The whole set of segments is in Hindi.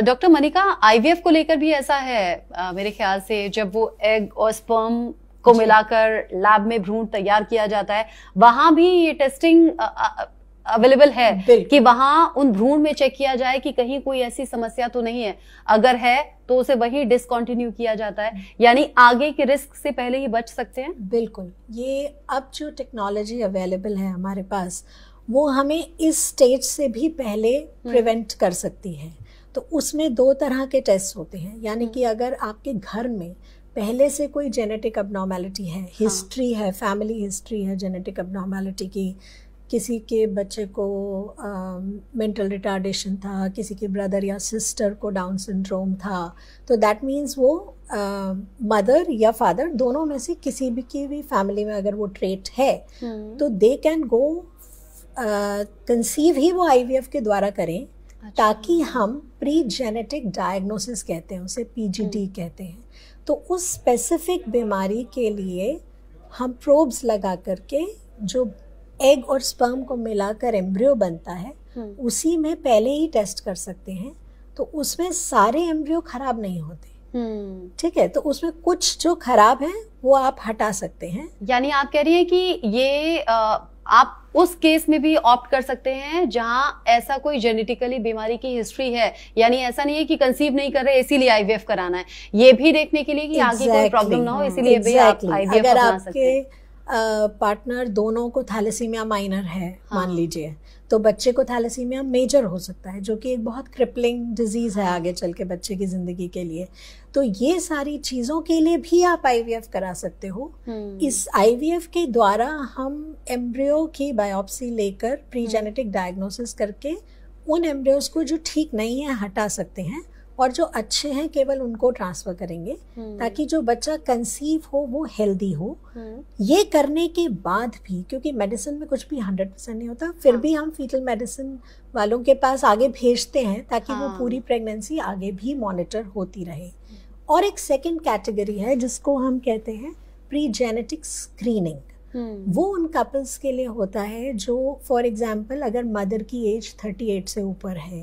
डॉक्टर मनिका, आईवीएफ को लेकर भी ऐसा है मेरे ख्याल से, जब वो एग और स्पर्म को मिलाकर लैब में भ्रूण तैयार किया जाता है, वहां भी ये टेस्टिंग अवेलेबल है कि वहां उन भ्रूण में चेक किया जाए कि कहीं कोई ऐसी समस्या तो नहीं है, अगर है तो उसे वही डिसकंटिन्यू किया जाता है, यानी आगे के रिस्क से पहले ही बच सकते हैं। बिल्कुल, ये अब जो टेक्नोलॉजी अवेलेबल है हमारे पास, वो हमें इस स्टेज से भी पहले प्रिवेंट कर सकती है। तो उसमें 2 तरह के टेस्ट होते हैं, यानी कि अगर आपके घर में पहले से कोई जेनेटिक अबनॉर्मेलिटी है, हिस्ट्री है, फैमिली हिस्ट्री है जेनेटिक अबनॉर्मेलिटी की, किसी के बच्चे को मेंटल रिटार्डेशन था, किसी के ब्रदर या सिस्टर को डाउन सिंड्रोम था, तो दैट मीन्स वो मदर या फादर दोनों में से किसी भी की भी फैमिली में अगर वो ट्रेट है तो दे कैन गो कंसीव ही वो आईवीएफ के द्वारा करें। ताकि हम प्री जेनेटिक डायग्नोसिस कहते हैं उसे, पीजीडी कहते हैं। तो उस स्पेसिफिक बीमारी के लिए हम प्रोब्स लगा करके जो एग और स्पर्म को मिलाकर एम्ब्रियो बनता है उसी में पहले ही टेस्ट कर सकते हैं। तो उसमें सारे एम्ब्रियो खराब नहीं होते, ठीक है, तो उसमें कुछ जो खराब है वो आप हटा सकते हैं। यानी आप कह रही हैं कि ये आप उस केस में भी ऑप्ट कर सकते हैं जहां ऐसा कोई जेनेटिकली बीमारी की हिस्ट्री है, यानी ऐसा नहीं है कि कंसीव नहीं कर रहे इसीलिए आईवीएफ कराना है, ये भी देखने के लिए कि आगे कोई प्रॉब्लम ना हो, इसीलिए भी आप आईवीएफ अपना सकते हैं। पार्टनर दोनों को थैलेसीमिया माइनर है, मान लीजिए, तो बच्चे को थैलेसीमिया मेजर हो सकता है, जो कि एक बहुत क्रिपलिंग डिजीज है आगे चल के बच्चे की जिंदगी के लिए। तो ये सारी चीज़ों के लिए भी आप आईवीएफ करा सकते हो। इस आईवीएफ के द्वारा हम एम्ब्रियो की बायोप्सी लेकर प्री जेनेटिक डायग्नोसिस करके उन एम्ब्रियोज को जो ठीक नहीं है हटा सकते हैं, और जो अच्छे हैं केवल उनको ट्रांसफर करेंगे, ताकि जो बच्चा कंसीव हो वो हेल्दी हो। ये करने के बाद भी, क्योंकि मेडिसिन में कुछ भी 100% नहीं होता, फिर भी हम फीटल मेडिसिन वालों के पास आगे भेजते हैं ताकि वो पूरी प्रेगनेंसी आगे भी मॉनिटर होती रहे। और एक सेकंड कैटेगरी है जिसको हम कहते हैं प्री जेनेटिक स्क्रीनिंग। वो उन कपल्स के लिए होता है जो फॉर एग्जाम्पल अगर मदर की एज 38 से ऊपर है,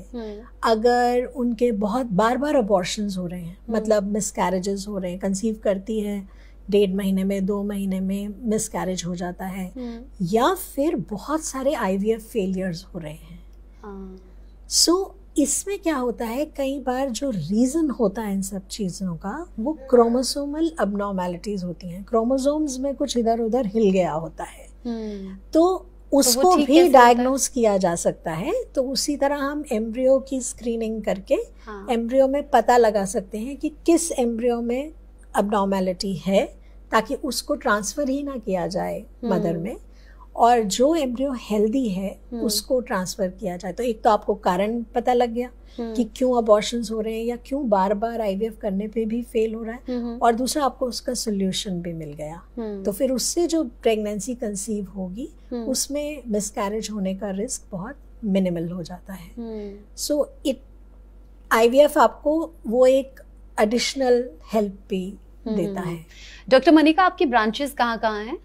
अगर उनके बहुत बार बार अबॉर्शंस हो रहे हैं, मतलब मिसकैरेजेस हो रहे हैं, कंसीव करती है 1.5 महीने में, 2 महीने में मिसकैरेज हो जाता है, या फिर बहुत सारे आईवीएफ फेलियर्स हो रहे हैं। सो इसमें क्या होता है, कई बार जो रीज़न होता है इन सब चीज़ों का वो क्रोमोसोमल अबनॉर्मेलिटीज होती हैं। क्रोमोसोम्स में कुछ इधर उधर हिल गया होता है, तो उसको भी डायग्नोस किया जा सकता है। तो उसी तरह हम एम्ब्रियो की स्क्रीनिंग करके एम्ब्रियो में पता लगा सकते हैं कि किस एम्ब्रियो में अबनॉर्मेलिटी है, ताकि उसको ट्रांसफ़र ही ना किया जाए मदर में, और जो एम्ब्रियो हेल्दी है उसको ट्रांसफ़र किया जाए। तो एक तो आपको कारण पता लग गया कि क्यों अबॉर्शंस हो रहे हैं या क्यों बार बार आईवीएफ करने पे भी फेल हो रहा है, और दूसरा आपको उसका सोल्यूशन भी मिल गया। तो फिर उससे जो प्रेगनेंसी कंसीव होगी उसमें मिसकैरेज होने का रिस्क बहुत मिनिमल हो जाता है। सो आईवीएफ आपको वो एक एडिशनल हेल्प भी देता है। डॉक्टर मनिका, आपकी ब्रांचेस कहाँ कहाँ हैं?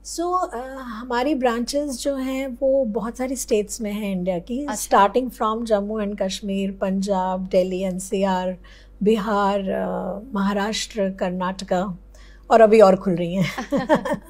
हमारी ब्रांचेस जो हैं वो बहुत सारी स्टेट्स में हैं इंडिया की, starting from Jammu and Kashmir, Punjab, Delhi, NCR, Bihar, Maharashtra, Karnataka, और अभी और खुल रही हैं।